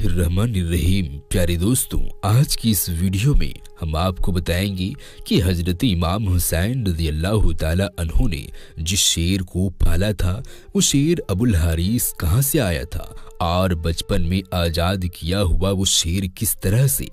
बिस्मिल्लाहिर्रहमानिर्रहीम। प्यारे दोस्तों, आज की इस वीडियो में हम आपको बताएंगे कि हजरत इमाम हुसैन रज़ियल्लाहु ताला अन्हु ने जिस शेर को पाला था वो शेर अबुल हारिस कहाँ से आया था और बचपन में आज़ाद किया हुआ वो शेर किस तरह से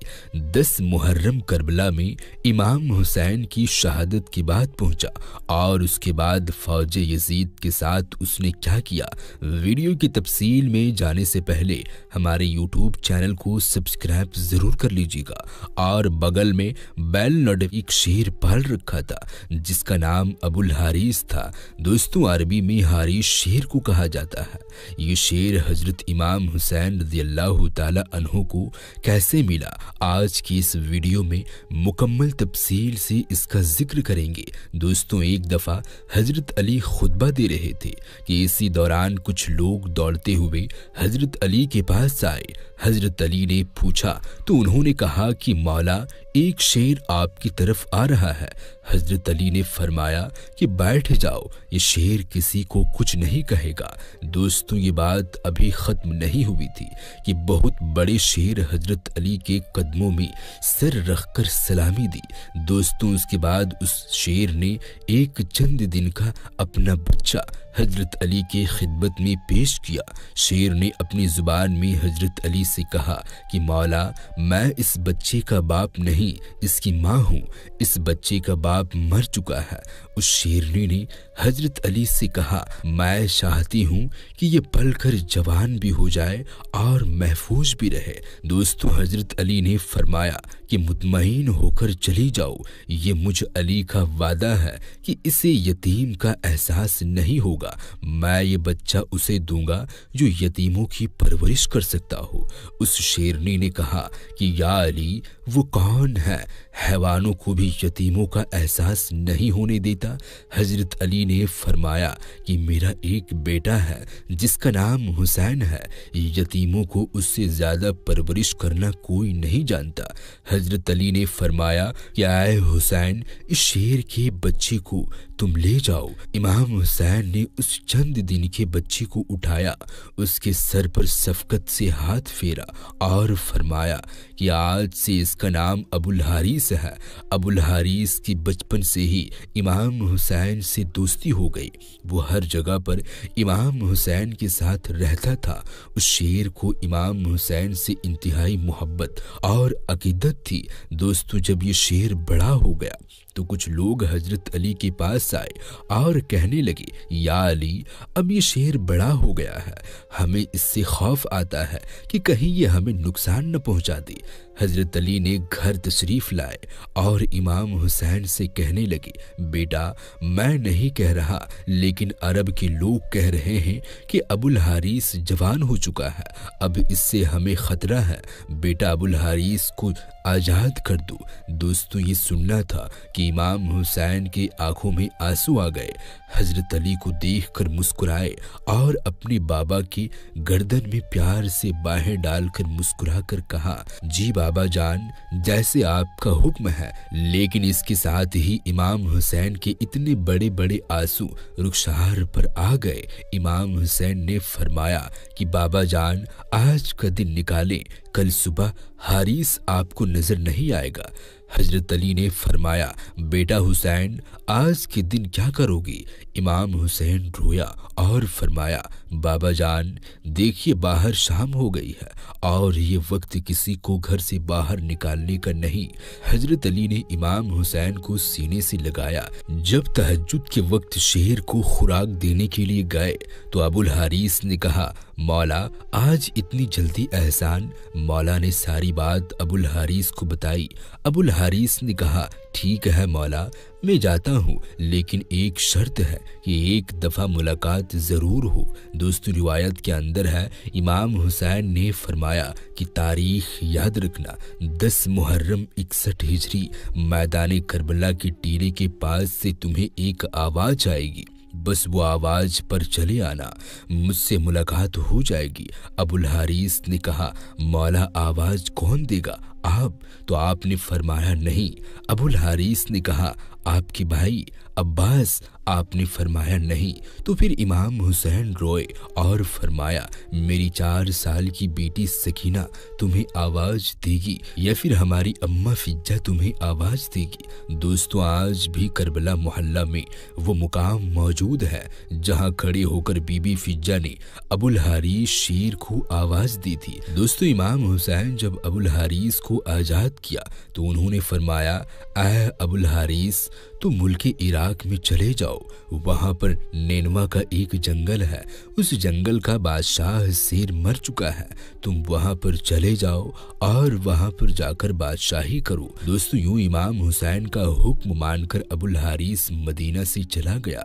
10 मुहर्रम करबला में इमाम हुसैन की शहादत के बाद पहुंचा और उसके बाद फौज यजीद के साथ उसने क्या किया। वीडियो की तफसील में जाने से पहले हमारे यूट्यूब चैनल को सब्सक्राइब जरूर कर लीजिएगा और बगल में बेल नोटिफिकेशन एक शेर पाल रखा था जिसका नाम अबुल हारिस था। दोस्तों, अरबी में हारिस शेर को कहा जाता है। ये शेर हजरत इमाम हुसैन रज़ियल्लाहु ताला अन्हु को कैसे मिला, आज की इस वीडियो में मुकम्मल तफसील से इसका जिक्र करेंगे। दोस्तों, एक दफ़ा हजरत अली खुतबा दे रहे थे कि इसी दौरान कुछ लोग दौड़ते हुए हजरत अली के पास आए। हजरत अली ने पूछा तो उन्होंने कहा कि मौला, एक शेर आपकी तरफ आ रहा है। हजरत अली ने फरमाया कि बैठ जाओ, ये शेर किसी को कुछ नहीं कहेगा। दोस्तों, ये बात अभी ख़त्म नहीं हुई थी कि बहुत बड़े शेर हजरत अली के कदमों में सिर रखकर सलामी दी। दोस्तों, उसके बाद उस शेर ने एक चंद दिन का अपना बच्चा हजरत अली के खिदमत में पेश किया। शेर ने अपनी जुबान में हजरत अली से कहा कि मौला, मैं इस बच्चे का बाप नहीं, इसकी माँ हूँ। इस बच्चे का बाप मर चुका है। उस शेरनी ने हजरत अली से कहा, मैं चाहती हूँ कि ये पल कर जवान भी हो जाए और महफूज भी रहे। दोस्तों, हजरत अली ने फरमाया कि मुतमईन होकर चली जाओ, ये मुझ अली का वादा है कि इसे यतीम का एहसास नहीं होगा। मैं ये बच्चा उसे दूंगा जो यतीमों की परवरिश कर सकता हो। उस शेरनी ने कहा कि या अली, वो कौन है हैवानों को भी यतीमों का एहसास नहीं होने देता। हजरत अली ने फरमाया कि मेरा एक बेटा है जिसका नाम हुसैन है, यतीमों को उससे ज़्यादा परवरिश करना कोई नहीं जानता। हजरत अली ने फरमाया कि आए हुसैन, इस शेर के बच्चे को तुम ले जाओ। इमाम हुसैन ने उस चंद दिन के बच्चे को उठाया, उसके सर पर शफकत से हाथ फेरा और फरमाया कि आज से इसका नाम अबुल हारिस है। अबुल हारिस की बचपन से ही इमाम हुसैन से दोस्ती हो गई। वो हर जगह पर इमाम हुसैन के साथ रहता था। उस शेर को इमाम हुसैन से इंतहाई मोहब्बत और अकीदत थी। दोस्तों, जब ये शेर बड़ा हो गया तो कुछ लोग हजरत अली के पास आए और कहने लगे, या अली, अब ये शेर बड़ा हो गया है, हमें इससे खौफ आता है कि कहीं ये हमें नुकसान न पहुंचा दे। हजरत अली ने घर तशरीफ लाए और इमाम हुसैन से कहने लगे, बेटा, मैं नहीं कह रहा, लेकिन अरब के लोग कह रहे हैं कि अबुल हारिस जवान हो चुका है, अब इससे हमें खतरा है। बेटा, अबुल हारिस को आज़ाद कर दो। दोस्तों, ये सुनना था कि इमाम हुसैन की आंखों में आंसू आ गए। हजरत अली को देखकर मुस्कुराए और अपने बाबा की गर्दन में प्यार से बाहें डालकर मुस्कुराकर कहा, जी बाबा जान, जैसे आपका हुक्म है। लेकिन इसके साथ ही इमाम हुसैन के इतने बड़े बड़े आंसू रुखसार पर आ गए। इमाम हुसैन ने फरमाया कि बाबा जान, आज का दिन निकालें, कल सुबह हारिस आपको नजर नहीं आएगा। हजरत अली ने फरमाया, बेटा हुसैन, आज के दिन क्या करोगी? इमाम हुसैन रोया और फरमाया, बाबा जान, देखिए बाहर शाम हो गई है और ये वक्त किसी को घर से बाहर निकालने का नहीं। हजरत अली ने इमाम हुसैन को सीने से लगाया। जब तहज्जुद के वक्त शेर को खुराक देने के लिए गए तो अबुल हारिस ने कहा, मौला, आज इतनी जल्दी एहसान? मौला ने सारी बात अबुल हारिस को बताई। अबुल हारिस ने कहा, ठीक है मौला, मैं जाता हूँ, लेकिन एक शर्त है कि एक दफ़ा मुलाकात ज़रूर हो। दोस्तों, रिवायत के अंदर है, इमाम हुसैन ने फरमाया कि तारीख याद रखना, 10 मुहर्रम 61 हिजरी मैदान करबला के टीले के पास से तुम्हें एक आवाज़ आएगी, बस वो आवाज पर चले आना, मुझसे मुलाकात हो जाएगी। अबुल हारिस ने कहा, मौला, आवाज कौन देगा? آپ تو آپ نے فرمایا نہیں۔ ابو الحاریث نے کہا آپ کے بھائی عباس؟ آپ نے فرمایا نہیں۔ تو پھر امام حسین روئے اور فرمایا میری 4 سال کی بیٹی سکینہ تمہیں آواز دے گی یا پھر ہماری اماں فجہ تمہیں آواز دے گی؟ دوستو آج بھی کربلا محلہ میں وہ مقام موجود ہے جہاں کھڑے ہو کر بی بی فجہ نے ابو الحاریث شیر کو آواز دی تھی۔ دوستو امام حسین جب ابو الحاریث کو آزاد کیا تو انہوں نے فرمایا اے ابو الحاریث تم ملک عراق میں چلے جاؤ، وہاں پر نینوا کا ایک جنگل ہے، اس جنگل کا بادشاہ شیر مر چکا ہے، تم وہاں پر چلے جاؤ اور وہاں پر جا کر بادشاہی کرو۔ دوستو یوں امام حسین کا حکم مان کر ابو الحاریث مدینہ سے چلا گیا۔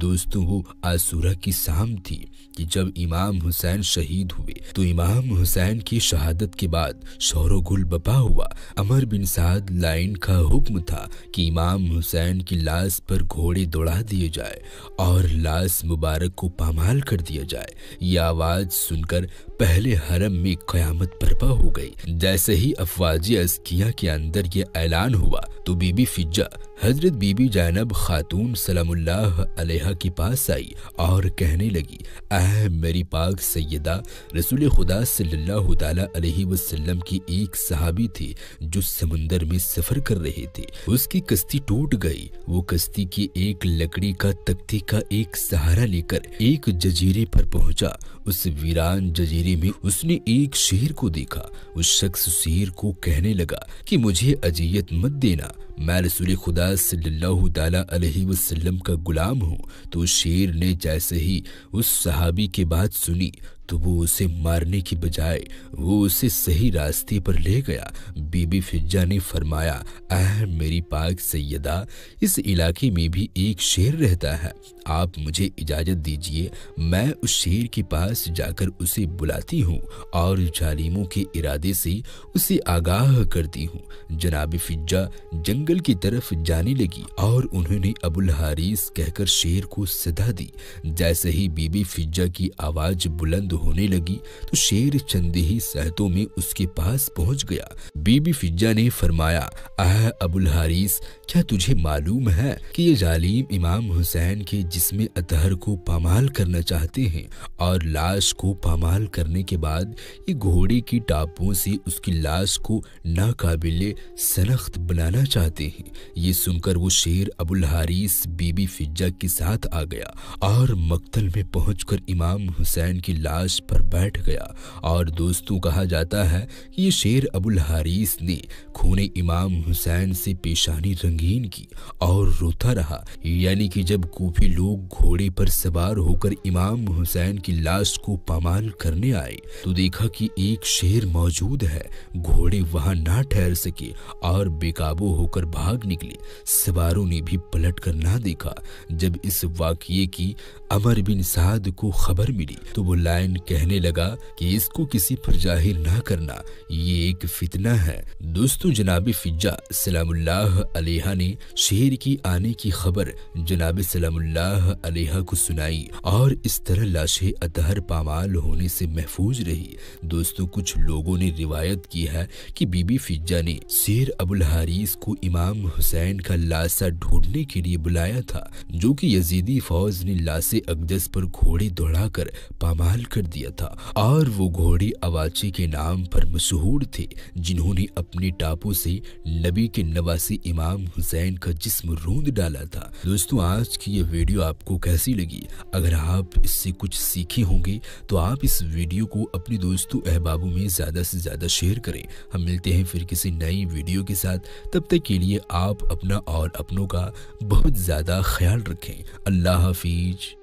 دوستو وہ عاشورہ کی شام تھی کہ جب امام حسین شہید ہوئے تو امام حسین کی شہادت کے بعد شور و گل بپا ہوا۔ عمر بن سعد لائن کا حکم تھا کہ امام حسین کی لاش پر گھوڑے دوڑا دیے جائے اور لاش مبارک کو پامال کر دیا جائے۔ یہ آواز سن کر پہلے حرم میں قیامت برپا ہو گئی۔ جیسے ہی افواج عسکریہ کے اندر یہ اعلان ہوا تو بی بی فجہ حضرت بی بی زینب خاتون سلام اللہ علیہا کے پاس آئی اور کہنے لگی اے میری پاک سیدہ، رسول خدا صلی اللہ تعالی علیہ وسلم کی ایک صحابی تھے جو سمندر میں سفر کر رہے تھے، اس کی کشتی ٹوٹ گئی، وہ کشتی کی ایک لکڑی کا تختے کا ایک سہارا لے کر ایک جزیرے پر پہنچا۔ اس ویران جزیرے میں اس نے ایک شیر کو دیکھا۔ اس شخص شیر کو کہنے لگا کہ مجھے اذیت مت دینا، میں رسول خدا صلی اللہ تعالی علیہ وسلم کا غلام ہوں۔ تو شیر نے جیسے ہی اس صحابی کی بات سنی تو وہ اسے مارنے کی بجائے وہ اسے صحیح راستے پر لے گیا۔ بی بی فجہ نے فرمایا اے میری پاک سیدہ، اس علاقے میں بھی ایک شیر رہتا ہے، آپ مجھے اجازت دیجئے میں اس شیر کے پاس جا کر اسے بلاتی ہوں اور ظالموں کے ارادے سے اسے آگاہ کرتی ہوں۔ جناب فجہ جنگل کی طرف جانے لگی اور انہوں نے ابو الحاریث کہہ کر شیر کو صدا دی۔ جیسے ہی بی بی فجہ کی آواز بلند ہونے لگی تو شیر چند ہی سہتوں میں اس کے پاس پہنچ گیا۔ بی بی فجہ نے فرمایا اے ابو الحاریث، کیا تجھے معلوم ہے کہ یہ ظالم امام حسین کے جسم اطہر کو پامال کرنا چاہتے ہیں اور لاش کو پامال کرنے کے بعد یہ گھوڑے کی ٹاپوں سے اس کی لاش کو ناقابل شناخت بنانا چاہتے ہیں۔ یہ سن کر وہ شیر ابو الحاریث بی بی فجہ کے ساتھ آ گیا اور مقتل میں پہنچ کر امام حسین کی لاش پر بیٹھ گیا۔ اور دوستوں کہا جاتا ہے کہ یہ شیر ابو الحاریث نے خون امام حسین سے پیشانی رنگین کی اور روتا رہا، یعنی کہ جب کوفی لوگ گھوڑے پر سوار ہو کر امام حسین کی لاش کو پامال کرنے آئے تو دیکھا کہ ایک شیر موجود ہے، گھوڑے وہاں نہ ٹھہر سکے اور بے قابو ہو کر بھاگ نکلے، سواروں نے بھی پلٹ کر نہ دیکھا۔ جب اس واقعے کی عمر بن سعد کو خبر ملی تو وہ لائن کہنے لگا کہ اس کو کسی پر ظاہر نہ کرنا، یہ ایک فتنہ ہے۔ دوستو جناب فجہ سلام اللہ علیہ نے شیر کی آنے کی خبر جناب سلام اللہ علیہ کو سنائی اور اس طرح لاش اطہر پامال ہونے سے محفوظ رہی۔ دوستو کچھ لوگوں نے روایت کی ہے کہ بی بی فجہ نے شیر ابو الحاریث کو امام حسین کا لاشا ڈھونڈنے کے لیے بلایا تھا، جو کہ یزیدی فوج نے لاش اقدس پر گھوڑے دوڑا کر پامال کر دیا تھا، اور وہ گھوڑے اواچی کے نام پر مشہور تھے جنہوں نے اپنے ٹاپوں سے نبی کے نواسی امام حسین کا جسم روند ڈالا تھا۔ دوستو آج کی یہ ویڈیو آپ کو کیسی لگی؟ اگر آپ اس سے کچھ سیکھے ہوں گے تو آپ اس ویڈیو کو اپنے دوستوں احبابوں میں زیادہ سے زیادہ شیئر کریں۔ ہم ملتے ہیں پھر کسی نئی ویڈیو کے ساتھ، تب تک کے لیے آپ اپنا اور اپنوں کا بہت زیادہ خیال رکھیں۔ اللہ حافظ۔